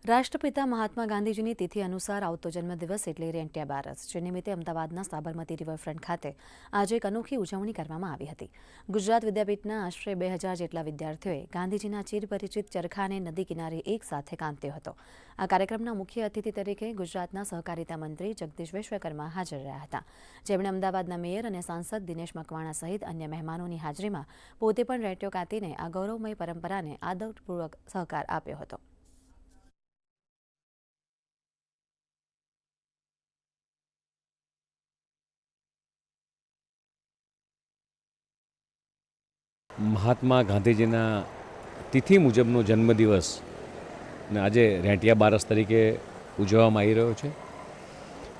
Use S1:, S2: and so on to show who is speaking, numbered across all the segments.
S1: રાષ્ટ્રપિતા મહાત્મા ગાંધીજીની તિથિ અનુસાર આવતો જન્મદિવસ એટલે રેંટિયા બારસ, જે નિમિત્તે અમદાવાદના સાબરમતી રિવરફ્રન્ટ ખાતે આજે એક અનોખી ઉજવણી કરવામાં આવી હતી. ગુજરાત વિદ્યાપીઠના આશરે 2000 જેટલા વિદ્યાર્થીઓએ ગાંધીજીના ચિરપરિચિત ચરખાને નદી કિનારે એક સાથે કાંત્યો હતો. આ કાર્યક્રમના મુખ્ય અતિથિ તરીકે ગુજરાતના સહકારિતા મંત્રી જગદીશ વિશ્વકર્મા હાજર રહ્યા હતા, જેમણે અમદાવાદના મેયર અને સાંસદ દિનેશ મકવાણા સહિત અન્ય મહેમાનોની હાજરીમાં પોતે પણ રેંટિયો કાંતીને આ ગૌરવમય પરંપરાને આદરપૂર્વક સહકાર આપ્યો હતો.
S2: મહાત્મા ગાંધીજીના તિથિ મુજબનો જન્મદિવસ ને આજે રેંટિયા બારસ તરીકે ઉજવવામાં આવી રહ્યો છે.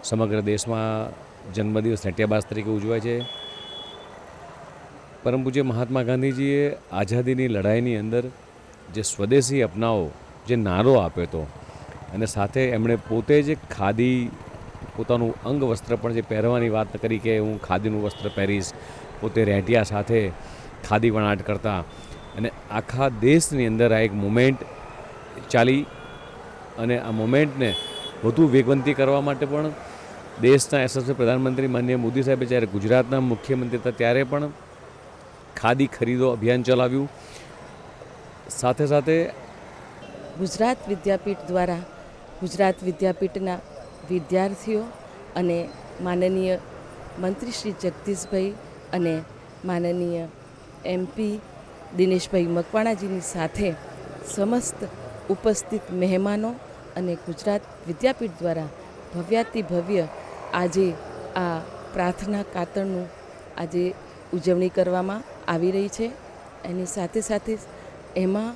S2: સમગ્ર દેશમાં જન્મદિવસ રેંટિયા બારસ તરીકે ઉજવાય છે. પરમ પૂજ્ય મહાત્મા ગાંધીજીએ આઝાદીની લડાઈની અંદર જે સ્વદેશી અપનાવો જે નારો આપ્યો હતો અને સાથે એમણે પોતે જ ખાદી પોતાનું અંગ વસ્ત્ર પણ જે પહેરવાની વાત કરી કે હું ખાદીનું વસ્ત્ર પહેરીશ, પોતે રેંટિયા સાથે ખાદી વણાટ કરતા અને આખા દેશની અંદર આ એક મુમેન્ટ ચાલી અને આ મુમેન્ટને વધુ વેગવંતી કરવા માટે પણ દેશના યશસ્વી પ્રધાનમંત્રી માનનીય મોદી સાહેબે જ્યારે ગુજરાતના મુખ્યમંત્રી હતા ત્યારે પણ ખાદી ખરીદો અભિયાન ચલાવ્યું. સાથે સાથે
S3: ગુજરાત વિદ્યાપીઠ દ્વારા ગુજરાત વિદ્યાપીઠના વિદ્યાર્થીઓ અને માનનીય મંત્રી શ્રી જગદીશભાઈ અને માનનીય MP દિનેશભાઈ મકવાણાજીની સાથે સમસ્ત ઉપસ્થિત મહેમાનો અને ગુજરાત વિદ્યાપીઠ દ્વારા ભવ્યાતિ ભવ્ય આજે આ પ્રાર્થના કાતરનું આજે ઉજવણી કરવામાં આવી રહી છે. એની સાથે સાથે એમાં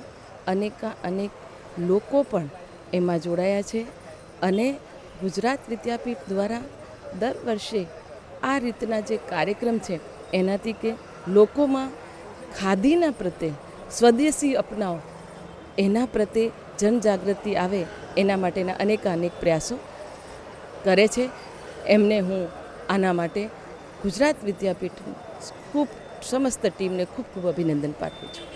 S3: અનેક લોકો પણ એમાં જોડાયા છે અને ગુજરાત વિદ્યાપીઠ દ્વારા દર વર્ષે આ રીતના જે કાર્યક્રમ છે એનાથી કે લોકોમાં ખાદીના પ્રત્યે સ્વદેશી અપનાવો એના પ્રત્યે જનજાગૃતિ આવે એના માટેના અનેક પ્રયાસો કરે છે. એમને હું આના માટે ગુજરાત વિદ્યાપીઠ ખૂબ સમસ્ત ટીમને ખૂબ અભિનંદન પાઠવું છું.